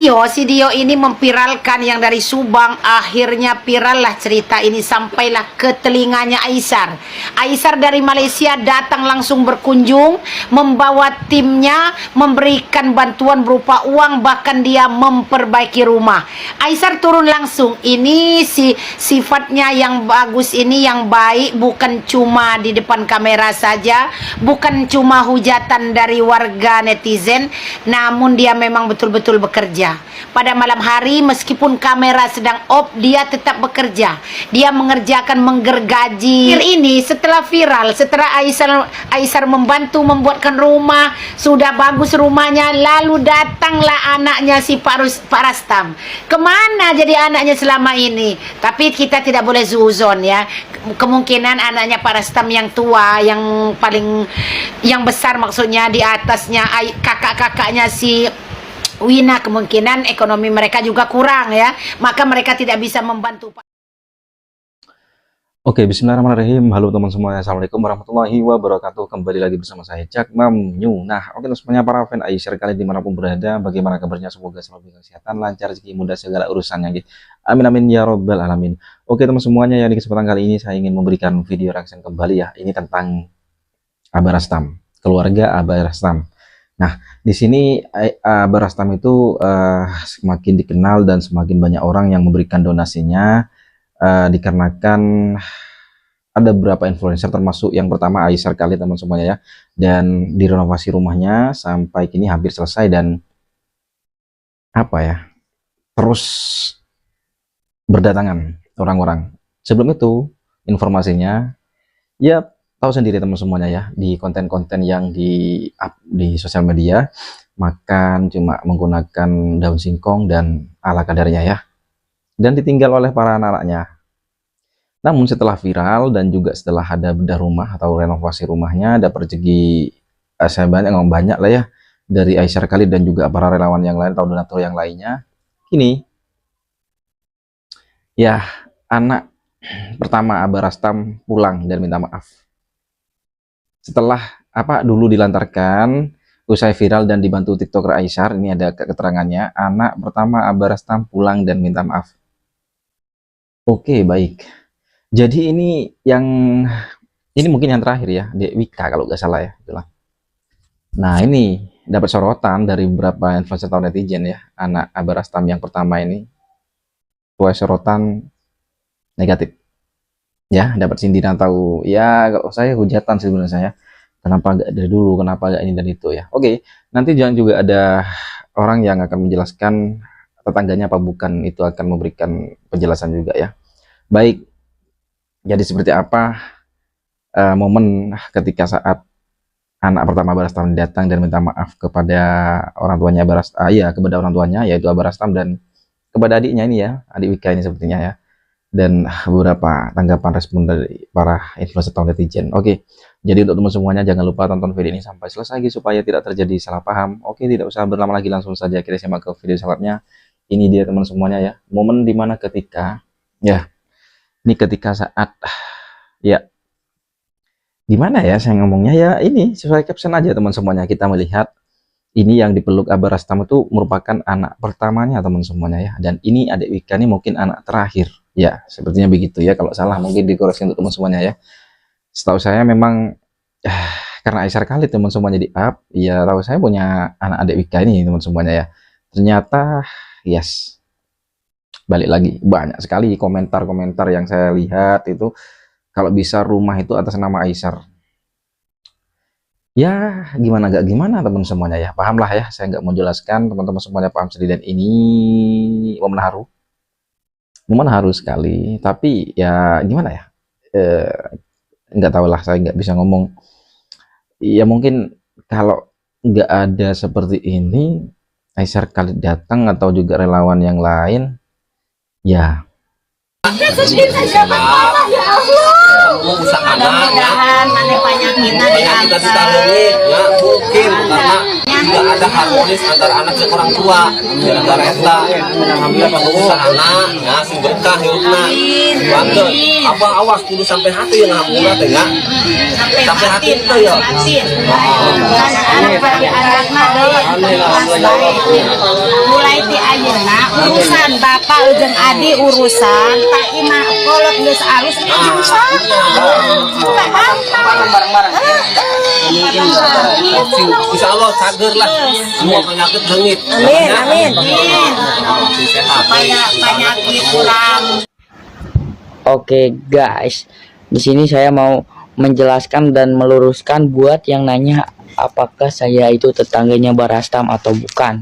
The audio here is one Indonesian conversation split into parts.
Si Dio ini memviralkan yang dari Subang, akhirnya viral lah cerita ini sampailah ke telinganya Aisar. Aisar dari Malaysia datang langsung berkunjung, membawa timnya, memberikan bantuan berupa uang, bahkan dia memperbaiki rumah. Aisar turun langsung. Ini sifatnya yang bagus ini, yang baik, bukan cuma di depan kamera saja, bukan cuma hujatan dari warga netizen, namun dia memang betul-betul bekerja. Pada malam hari meskipun kamera sedang off, dia tetap bekerja. Dia mengerjakan menggergaji. Ini setelah viral, setelah Aisar membantu membuatkan rumah, sudah bagus rumahnya, lalu datanglah anaknya si Pak Rastam. Kemana jadi anaknya selama ini? Tapi kita tidak boleh zuzon ya. Kemungkinan anaknya Pak Rastam yang tua, yang besar maksudnya, di atasnya kakak-kakaknya si Wina, kemungkinan ekonomi mereka juga kurang ya, maka mereka tidak bisa membantu. Oke, bismillahirrahmanirrahim. Halo teman semuanya, assalamualaikum warahmatullahi wabarakatuh. Kembali lagi bersama saya Cak Mam New. Nah, oke semuanya, para fan Aisar kalian dimanapun berada, bagaimana kabarnya? Semoga selalu kesehatan, lancar, rezeki, mudah segala urusannya gitu. Amin amin ya robbal alamin. Oke teman semuanya, ya di kesempatan kali ini saya ingin memberikan video reaction kembali ya. Ini tentang Abah Rastam, keluarga Abah Rastam. Nah, di sini Abah Rastam itu semakin dikenal dan semakin banyak orang yang memberikan donasinya, dikarenakan ada beberapa influencer, termasuk yang pertama Aisar kali teman semuanya ya, dan direnovasi rumahnya sampai kini hampir selesai, dan apa ya, terus berdatangan orang-orang. Sebelum itu informasinya ya tahu sendiri teman semuanya ya, di konten-konten yang di sosial media, makan cuma menggunakan daun singkong dan ala kadarnya ya, dan ditinggal oleh para anak-anaknya. Namun setelah viral dan juga setelah ada bedah rumah atau renovasi rumahnya, dapat rezeki saya banyak lah ya, dari Aisar Khalid dan juga para relawan yang lain atau donatur yang lainnya. Kini ya, anak pertama Abah Rastam pulang dan minta maaf. Setelah dulu dilantarkan, usai viral dan dibantu TikToker Aisar, ini ada keterangannya, anak pertama Abah Rastam pulang dan minta maaf. Oke, baik. Jadi ini mungkin yang terakhir ya, di Wika kalau nggak salah ya, itulah. Nah, ini dapat sorotan dari beberapa influencer atau netizen ya, anak Abah Rastam yang pertama ini, tuai sorotan negatif. Ya, dapat sindiran atau ya kalau saya hujatan sebenarnya saya, kenapa nggak dari dulu, kenapa nggak ini dan itu ya. Oke, nanti jangan juga ada orang yang akan menjelaskan tetangganya apa bukan, itu akan memberikan penjelasan juga ya. Baik, jadi seperti apa momen ketika saat anak pertama Abah Rastam datang dan minta maaf kepada orang tuanya Abah Rastam, kepada orang tuanya yaitu Abah Rastam, dan kepada adiknya ini ya, adik Wika ini sepertinya ya, dan beberapa tanggapan respon dari para influencer atau netizen. Oke, jadi untuk teman semuanya jangan lupa tonton video ini sampai selesai supaya tidak terjadi salah paham. Oke, tidak usah berlama lagi, langsung saja kita simak ke video selanjutnya. Ini dia teman semuanya ya, momen dimana ketika ya, ini ketika saat ya, gimana ya saya ngomongnya ya, ini sesuai caption aja teman semuanya. Kita melihat ini yang dipeluk Abah Rastam itu merupakan anak pertamanya teman semuanya ya, dan ini adik Wika ini mungkin anak terakhir ya, sepertinya begitu ya, kalau salah mungkin dikoreksi untuk teman semuanya ya. Setahu saya memang karena Aisar Khalid teman semuanya di up ya, tahu saya punya anak adik Wika ini teman semuanya ya. Ternyata yes, balik lagi banyak sekali komentar-komentar yang saya lihat itu, kalau bisa rumah itu atas nama Aisar. Ya gimana gak gimana teman semuanya ya, paham lah ya, saya nggak mau jelaskan, teman-teman semuanya paham sendiri. Dan ini momen haru sekali, tapi ya gimana ya, nggak tahu lah, saya nggak bisa ngomong ya. Mungkin kalau nggak ada seperti ini, Aisar Khalid datang atau juga relawan yang lain ya, mudah-mudahan mana penyakitnya ditangani ya, mungkin karena tidak ada harmonis antara anak dan orang tua, gara-gara eta alhamdulillah pengusaha anak ya sing berkah hirupna banget. Apa awas kudu sampai hati yang alhamdulillah teh ya, sampai hati itu ya anak-anak anakna mulai di urusan bapak jeung adi urusan tak ima kolot geus alus urusan Insya Allah cager lah semua penyakit hengit. amin Sehat. penyakit kurang. Oke guys, di sini saya mau menjelaskan dan meluruskan buat yang nanya apakah saya itu tetangganya Barastam atau bukan.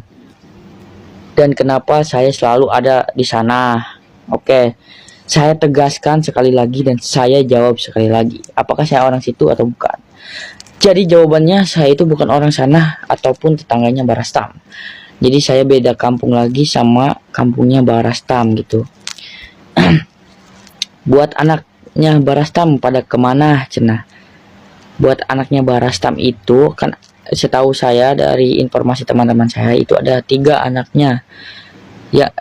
Dan kenapa saya selalu ada di sana. Oke, saya tegaskan sekali lagi dan saya jawab sekali lagi. Apakah saya orang situ atau bukan? Jadi jawabannya saya itu bukan orang sana ataupun tetangganya Barastam. Jadi saya beda kampung lagi sama kampungnya Barastam gitu. Buat anaknya Barastam pada kemana cenah? Buat anaknya Barastam itu kan setahu saya dari informasi teman-teman saya itu ada 3 anaknya. Ya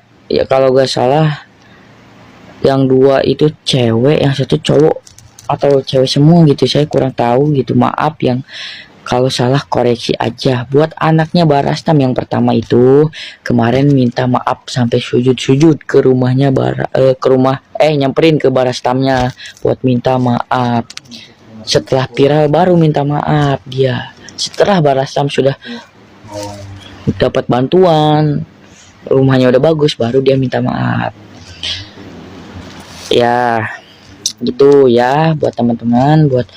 kalau gak salah yang 2 itu cewek, yang 1 cowok atau cewek semua gitu. Saya kurang tahu gitu. Maaf yang kalau salah koreksi aja. Buat anaknya Barastam yang pertama itu kemarin minta maaf sampai sujud-sujud ke rumahnya nyamperin ke Barastamnya buat minta maaf. Setelah viral baru minta maaf dia. Setelah Barastam sudah dapat bantuan, rumahnya udah bagus, baru dia minta maaf. Ya, gitu ya buat teman-teman. Buat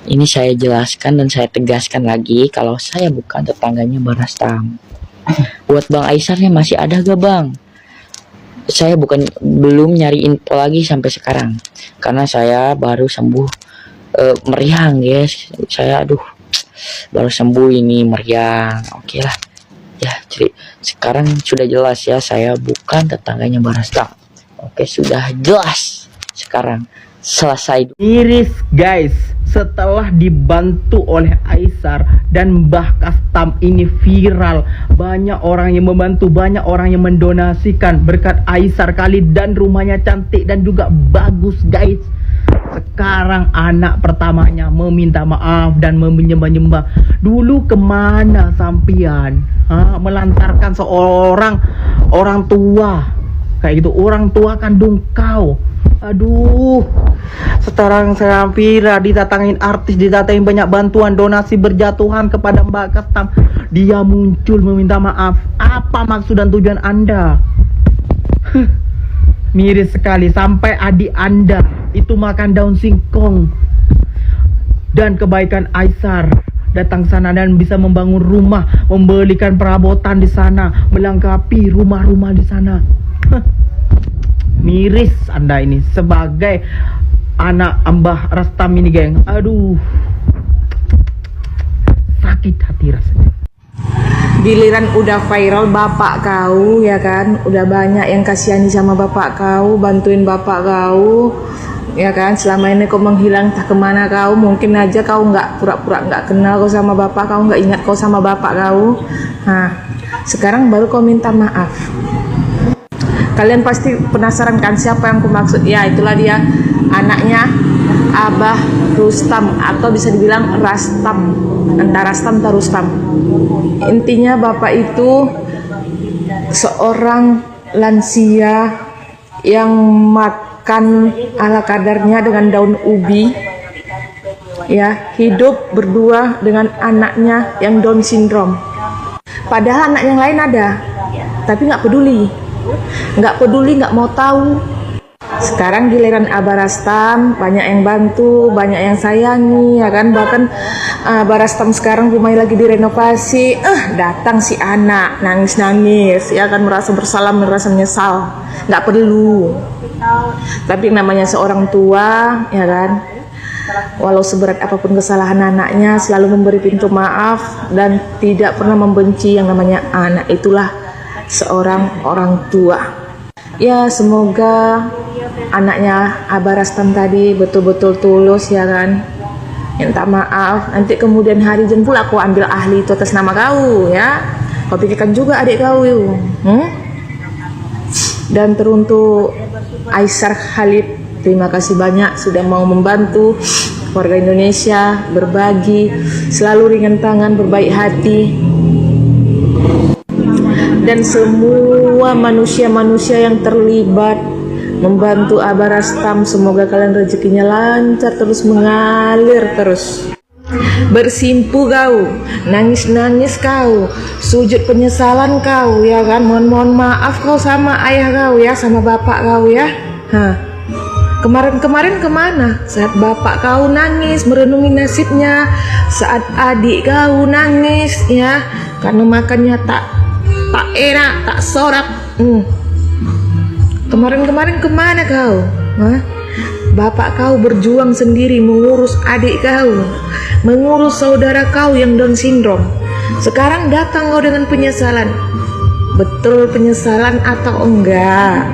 ini saya jelaskan dan saya tegaskan lagi kalau saya bukan tetangganya Barastam. Buat Bang Aisarnya masih ada gak Bang? Saya belum nyari info lagi sampai sekarang karena saya baru sembuh meriang guys. Saya baru sembuh ini meriang. Oke lah ya, jadi sekarang sudah jelas ya saya bukan tetangganya Barastam. Oke, sudah jelas sekarang. Selesai. Miris guys, setelah dibantu oleh Aisar dan Mbah Kastam ini viral, banyak orang yang membantu, banyak orang yang mendonasikan berkat Aisar kali, dan rumahnya cantik dan juga bagus guys. Sekarang anak pertamanya meminta maaf dan menyembah-nyembah. Dulu kemana sampian? Melantarkan seorang orang tua kayak gitu, orang tua kandung kau. Aduh, sekarang saya viral, didatangin artis, didatangin banyak bantuan, donasi berjatuhan kepada Mbak Kastam. Dia muncul meminta maaf. Apa maksud dan tujuan Anda? Miris sekali, sampai adik Anda itu makan daun singkong. Dan kebaikan Aisar datang sana dan bisa membangun rumah, membelikan perabotan di sana, melengkapi rumah-rumah di sana. Miris Anda ini sebagai anak Mbah Rastam ini geng. Aduh, sakit hati rasanya. Giliran udah viral bapak kau ya kan, udah banyak yang kasihani sama bapak kau, bantuin bapak kau ya kan. Selama ini kau menghilang entah kemana kau, mungkin aja kau nggak pura-pura nggak kenal kau sama bapak kau, nggak ingat kau sama bapak kau. Nah sekarang baru kau minta maaf. Kalian pasti penasaran kan siapa yang aku maksud? Ya itulah dia, anaknya Abah Rustam atau bisa dibilang Rastam, antara Rastam atau Rustam. Intinya bapak itu seorang lansia yang makan ala kadarnya dengan daun ubi, ya, hidup berdua dengan anaknya yang Down syndrome. Padahal anak yang lain ada, tapi nggak peduli, nggak mau tahu. Sekarang giliran Abah Rastam, banyak yang bantu, banyak yang sayangi, ya kan. Bahkan Abah Rastam sekarang rumahnya lagi direnovasi, datang si anak nangis-nangis, ya kan, merasa bersalah, merasa menyesal. Nggak perlu. Tapi namanya seorang tua, ya kan, walau seberat apapun kesalahan anaknya, selalu memberi pintu maaf dan tidak pernah membenci yang namanya anak. Itulah seorang orang tua. Ya semoga anaknya Abah Rastam tadi betul-betul tulus, ya kan, minta maaf. Nanti kemudian hari jemput aku ambil ahli itu atas nama kau, ya. Kau pikirkan juga adik kau itu. Dan teruntuk Aisar Khalid, terima kasih banyak sudah mau membantu warga Indonesia, berbagi, selalu ringan tangan, berbaik hati. dan semua manusia-manusia yang terlibat membantu Abah Rastam. Semoga kalian rezekinya lancar terus, mengalir terus. Bersimpu kau, nangis-nangis kau, sujud penyesalan kau, ya kan, mohon maaf kau sama ayah kau ya, sama bapak kau ya. Kemarin kemana? Saat bapak kau nangis merenungi nasibnya, saat adik kau nangis ya, karena makannya tak enak, tak sorak. Kemarin kemana kau? Bapak kau berjuang sendiri mengurus adik kau, mengurus saudara kau yang Down syndrome. Sekarang datang kau dengan penyesalan. Betul penyesalan atau enggak?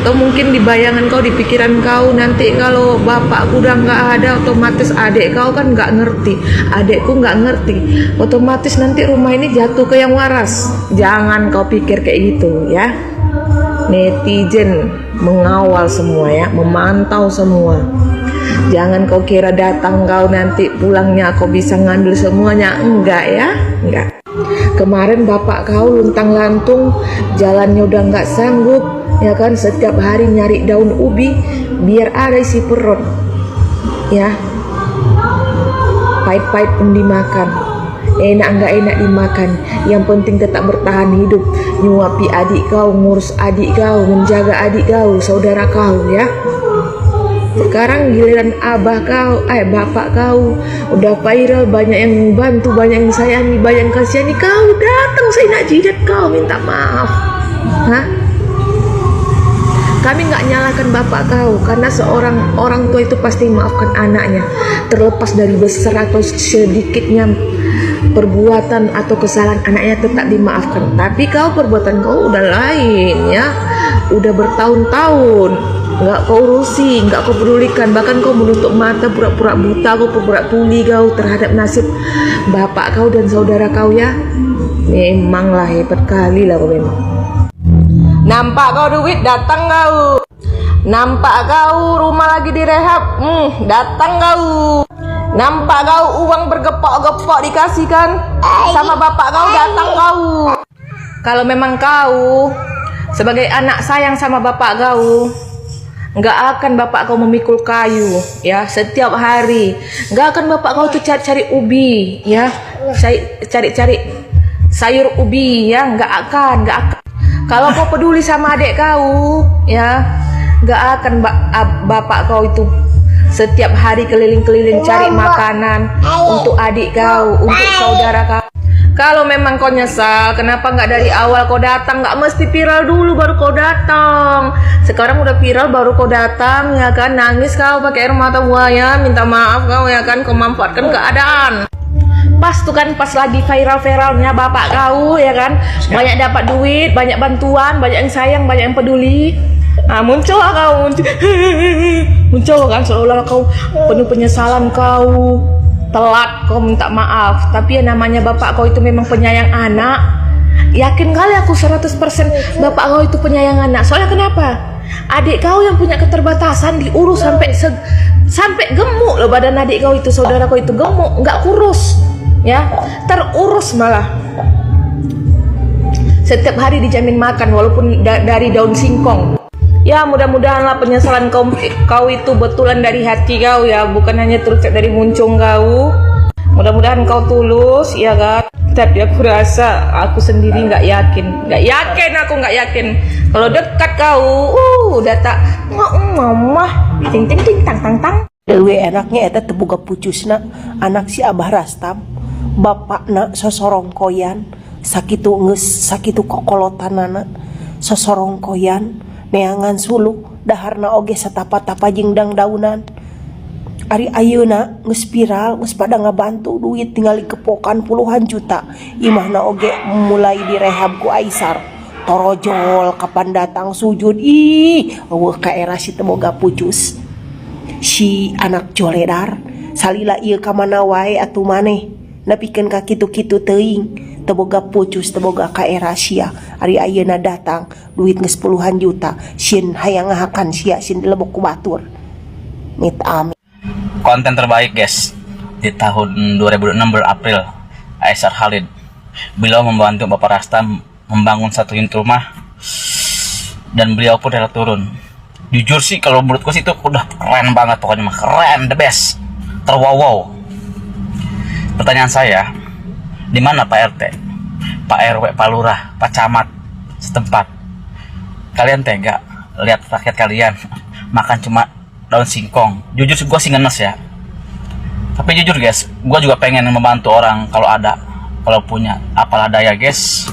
Atau mungkin di bayangan kau, di pikiran kau, nanti kalau bapakku udah nggak ada, otomatis adik kau kan nggak ngerti, adikku nggak ngerti, otomatis nanti rumah ini jatuh ke yang waras. Jangan kau pikir kayak gitu ya. Netizen mengawal semua ya, memantau semua. Jangan kau kira datang kau nanti pulangnya kau bisa ngambil semuanya. Enggak ya, enggak. Kemarin bapak kau luntang-lantung, jalannya udah nggak sanggup ya kan, setiap hari nyari daun ubi biar ada isi perut ya. Pahit-pahit pun dimakan, enak nggak enak dimakan, yang penting tetap bertahan hidup, nyuapi adik kau, ngurus adik kau, menjaga adik kau, saudara kau ya. Sekarang giliran abah kau, bapak kau udah viral, banyak yang bantu, banyak yang sayangi, banyak yang kasihani, kau datang seenak jidat kau minta maaf. Kami nggak nyalahkan bapak kau, karena seorang orang tua itu pasti memaafkan anaknya, terlepas dari besar atau sedikitnya perbuatan atau kesalahan anaknya tetap dimaafkan. Tapi kau, perbuatan kau udah lain ya, udah bertahun-tahun nggak kau urusi, nggak kau pedulikan, bahkan kau menutup mata, pura-pura buta, kau pura-pura tuli kau terhadap nasib bapak kau dan saudara kau ya. Memanglah hebat kali lah kau memang. Nampak kau duit, datang kau. Nampak kau rumah lagi direhab, datang kau. Nampak kau uang bergepok-gepok dikasihkan sama bapak kau, datang kau. Kalau memang kau sebagai anak sayang sama bapak kau, nggak akan bapak kau memikul kayu ya setiap hari. Nggak akan bapak kau tuh cari-cari ubi ya, cari-cari sayur ubi ya, nggak akan. Kalau kau peduli sama adik kau ya, nggak akan bapak kau itu setiap hari keliling-keliling cari makanan untuk adik kau, untuk saudara kau. Kalau memang kau nyesal, kenapa nggak dari awal kau datang? Nggak mesti viral dulu baru kau datang. Sekarang udah viral baru kau datang ya kan? Nangis kau pakai air mata buaya, minta maaf kau ya kan? Kau manfaatkan keadaan. Pas tuh kan, pas lagi viral-viralnya bapak kau ya kan, banyak dapat duit, banyak bantuan, banyak yang sayang, banyak yang peduli. Muncul kau, muncul kan, seolah-olah kau penuh penyesalan, kau telat, kau minta maaf. Tapi ya namanya bapak kau itu memang penyayang anak. Yakin kali aku 100% bapak kau itu penyayang anak. Soalnya kenapa? Adik kau yang punya keterbatasan diurus sampai gemuk loh badan adik kau itu, saudara kau itu gemuk, nggak kurus ya, terurus malah. Setiap hari dijamin makan walaupun dari daun singkong. Ya mudah-mudahan lah penyesalan kau itu betulan dari hati kau ya, bukan hanya terus dari muncung kau. Mudah-mudahan kau tulus ya kan. Tapi aku rasa aku sendiri nggak yakin aku nggak yakin kalau dekat kau udah tak mama ting ting ting tang tang tang. Dewi enaknya eta tebuga pucusna anak si Abah Rastam, bapakna sosorongkoyan, sakitu kokolotanana sosorongkoyan, neangan suluh daharna oge satapa-tapa jingdang daunan. Ari ayeuna geus viral, geus pada ngabantu duit tinggal kepokan puluhan juta. Imahna oge mulai direhab ku Aisar. Torojol kapan datang sujud eueuh ka era si teu boga pucus. Si anak joledar salila ieu ka mana wae atuh maneh. Nepikeun ka kitu-kitu teuing, teu boga pucus, teu boga ka era sia. Ari ayeuna datang duit geus puluhan juta. Sieun hayang ngahakan sia, sieun dilebok ku batur. Mit amin. Konten terbaik guys di tahun 2006 April, Aisar Khalid. beliau membantu Bapak Rastam membangun satu unit rumah dan beliau pun rela turun. Jujur sih kalau menurutku sih itu udah keren banget, pokoknya mah keren, the best, terwow. Pertanyaan saya, di mana Pak RT, Pak RW, Pak Lurah, Pak Camat setempat? Kalian tega lihat rakyat kalian makan cuma daun singkong? Jujur sih gue sih ngenes ya. Tapi jujur guys, gue juga pengen membantu orang kalau ada, kalau punya, apalah daya guys.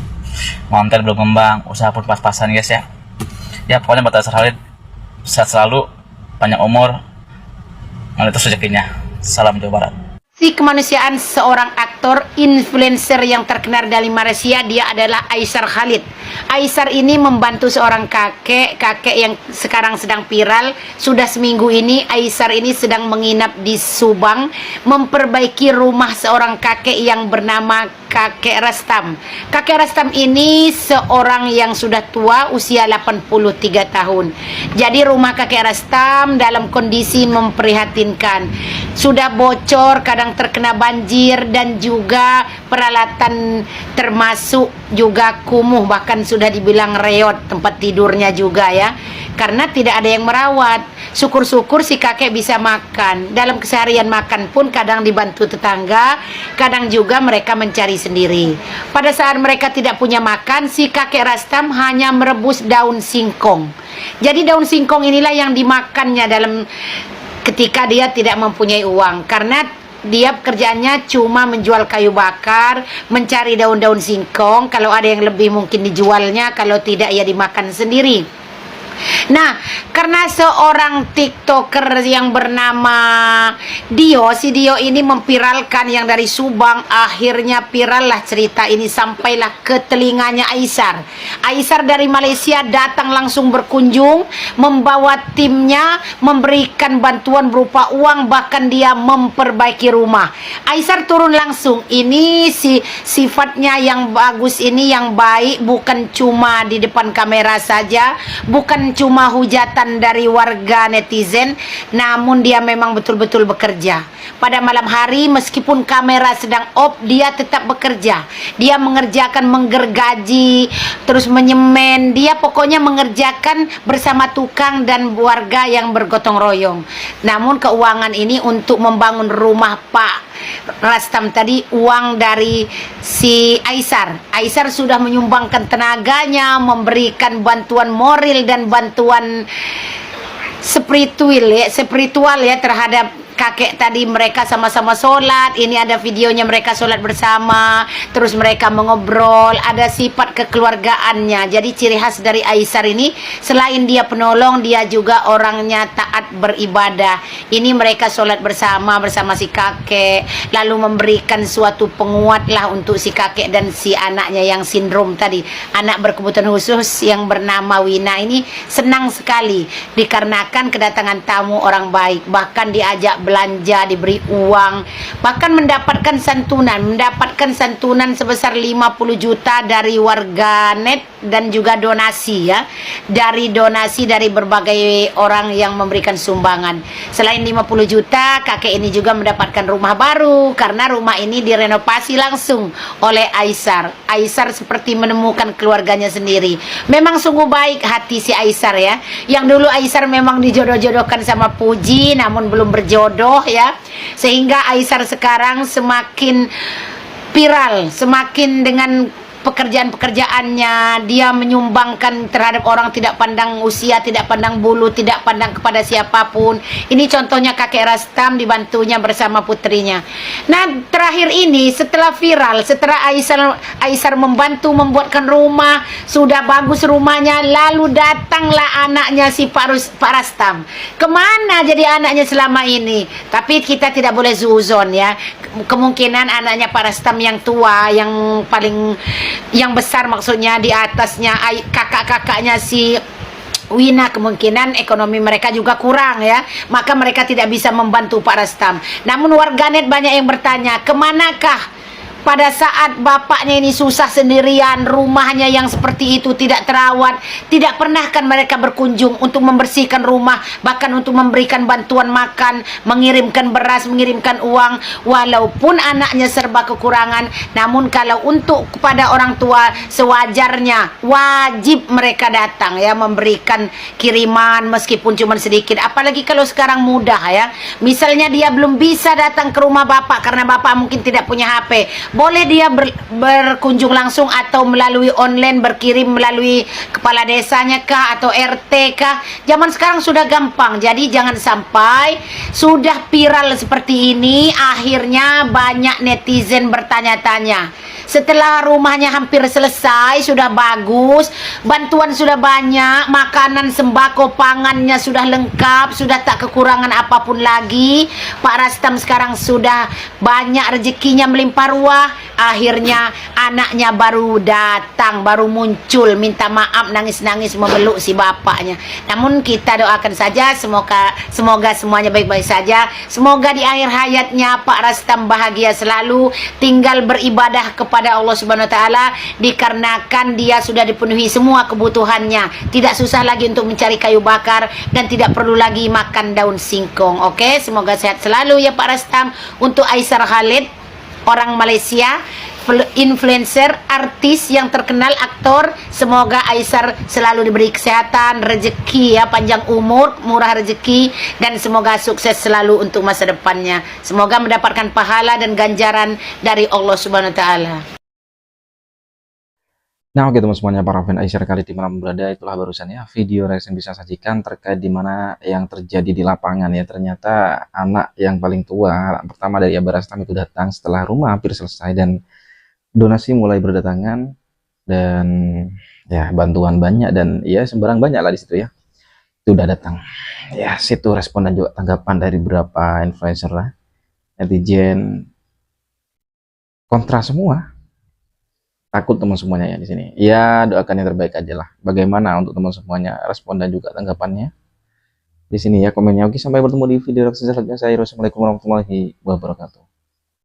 Konten belum kembang, usaha pun pas-pasan guys ya. Ya pokoknya Bapak Halid sehat selalu, panjang umur, mengalir rezekinya. Salam Jawa Barat. Si kemanusiaan seorang aktor influencer yang terkenal dari Malaysia, dia adalah Aisar Khalid. Aisar ini membantu seorang kakek yang sekarang sedang viral. Sudah seminggu ini Aisar ini sedang menginap di Subang, memperbaiki rumah seorang kakek yang bernama Kakek Rastam. Kakek Rastam ini seorang yang sudah tua, usia 83 tahun. Jadi rumah Kakek Rastam dalam kondisi memprihatinkan. Sudah bocor, kadang terkena banjir, dan juga peralatan termasuk juga kumuh, bahkan sudah dibilang reot tempat tidurnya juga ya, karena tidak ada yang merawat. Syukur-syukur si kakek bisa makan. Dalam keseharian makan pun kadang dibantu tetangga, kadang juga mereka mencari sendiri. Pada saat mereka tidak punya makan, si kakek Rastam hanya merebus daun singkong. Jadi daun singkong inilah yang dimakannya dalam ketika dia tidak mempunyai uang, karena dia pekerjaannya cuma menjual kayu bakar, mencari daun-daun singkong. Kalau ada yang lebih mungkin dijualnya, kalau tidak ya dimakan sendiri. Nah, karena seorang TikToker yang bernama Dio, si Dio ini memviralkan yang dari Subang, akhirnya viral lah cerita ini sampailah ke telinganya Aisar. Aisar dari Malaysia datang langsung berkunjung, membawa timnya, memberikan bantuan berupa uang, bahkan dia memperbaiki rumah. Aisar turun langsung. Ini sifatnya yang bagus ini, yang baik, bukan cuma di depan kamera saja, bukan cuma hujatan dari warga netizen, namun dia memang betul-betul bekerja. Pada malam hari meskipun kamera sedang off, dia tetap bekerja. Dia mengerjakan, menggergaji, terus menyemen. Dia pokoknya mengerjakan bersama tukang dan warga yang bergotong royong. Namun keuangan ini untuk membangun rumah Pak Rastam tadi, uang dari si Aisar. Aisar sudah menyumbangkan tenaganya, memberikan bantuan moral dan bantuan spiritual ya terhadap kakek tadi. Mereka sama-sama sholat. Ini ada videonya mereka sholat bersama, terus mereka mengobrol, ada sifat kekeluargaannya. Jadi ciri khas dari Aisar ini, selain dia penolong, dia juga orangnya taat beribadah. Ini mereka sholat bersama si kakek, lalu memberikan suatu penguat lah untuk si kakek dan si anaknya yang sindrom tadi, anak berkebutuhan khusus yang bernama Wina. Ini senang sekali dikarenakan kedatangan tamu orang baik, bahkan diajak belanja, diberi uang, bahkan mendapatkan santunan sebesar 50 juta dari warganet dan juga donasi ya, dari donasi dari berbagai orang yang memberikan sumbangan. Selain 50 juta, kakek ini juga mendapatkan rumah baru karena rumah ini direnovasi langsung oleh Aisar. Aisar seperti menemukan keluarganya sendiri. Memang sungguh baik hati si Aisar ya. Yang dulu Aisar memang dijodoh-jodohkan sama Puji, namun belum berjodoh ya, sehingga Aisar sekarang semakin viral, semakin dengan pekerjaan-pekerjaannya dia menyumbangkan terhadap orang, tidak pandang usia, tidak pandang bulu, tidak pandang kepada siapapun. Ini contohnya kakek Rastam dibantunya bersama putrinya. Nah, terakhir ini setelah viral, setelah Aisar membantu membuatkan rumah, sudah bagus rumahnya, lalu datanglah anaknya si Pak Rastam. Kemana jadi anaknya selama ini? Tapi kita tidak boleh zuzon ya. Kemungkinan anaknya Pak Rastam yang tua, yang besar maksudnya, di atasnya kakak-kakaknya si Wina, kemungkinan ekonomi mereka juga kurang ya, maka mereka tidak bisa membantu Pak Rastam. Namun warganet banyak yang bertanya, kemanakah pada saat bapaknya ini susah sendirian, rumahnya yang seperti itu tidak terawat, tidak pernah kan mereka berkunjung untuk membersihkan rumah, bahkan untuk memberikan bantuan makan, mengirimkan beras, mengirimkan uang, walaupun anaknya serba kekurangan. Namun kalau untuk kepada orang tua sewajarnya wajib mereka datang ya, memberikan kiriman meskipun cuma sedikit. Apalagi kalau sekarang mudah ya, misalnya dia belum bisa datang ke rumah bapak karena bapak mungkin tidak punya HP, boleh dia berkunjung langsung atau melalui online, berkirim melalui kepala desanya kah atau RT kah. Zaman sekarang sudah gampang. Jadi jangan sampai sudah viral seperti ini akhirnya banyak netizen bertanya-tanya. Setelah rumahnya hampir selesai, sudah bagus, bantuan sudah banyak, makanan sembako pangannya sudah lengkap, sudah tak kekurangan apapun lagi, Pak Rastam sekarang sudah banyak rezekinya melimpah ruah, akhirnya anaknya baru datang, baru muncul minta maaf, nangis-nangis memeluk si bapaknya. Namun kita doakan saja semoga semuanya baik-baik saja. Semoga di akhir hayatnya Pak Rastam bahagia selalu, tinggal beribadah kepada Allah Subhanahu wa taala, dikarenakan dia sudah dipenuhi semua kebutuhannya, tidak susah lagi untuk mencari kayu bakar dan tidak perlu lagi makan daun singkong. Oke, semoga sehat selalu ya Pak Rastam. Untuk Aisar Khalid, orang Malaysia, influencer, artis yang terkenal, aktor, semoga Aisar selalu diberi kesehatan, rezeki ya, panjang umur, murah rezeki, dan semoga sukses selalu untuk masa depannya. Semoga mendapatkan pahala dan ganjaran dari Allah Subhanahu wa taala. Nah, oke teman semuanya, para fan Aisar Khalid di mana berada, itulah barusan ya video reaction bisa sajikan terkait dimana yang terjadi di lapangan ya. Ternyata anak yang paling tua, anak pertama dari Abah Rastam itu datang setelah rumah hampir selesai dan donasi mulai berdatangan, dan ya bantuan banyak dan ya sembarang banyak lah di situ ya. Itu udah datang. Ya, situ respon dan juga tanggapan dari beberapa influencer lah, netizen kontra semua. Takut teman semuanya ya di sini. Ya, doakan yang terbaik aja lah. Bagaimana untuk teman semuanya respon dan juga tanggapannya di sini ya, komennya. Oke, sampai bertemu di video selanjutnya. Saya Assalamualaikum warahmatullahi wabarakatuh.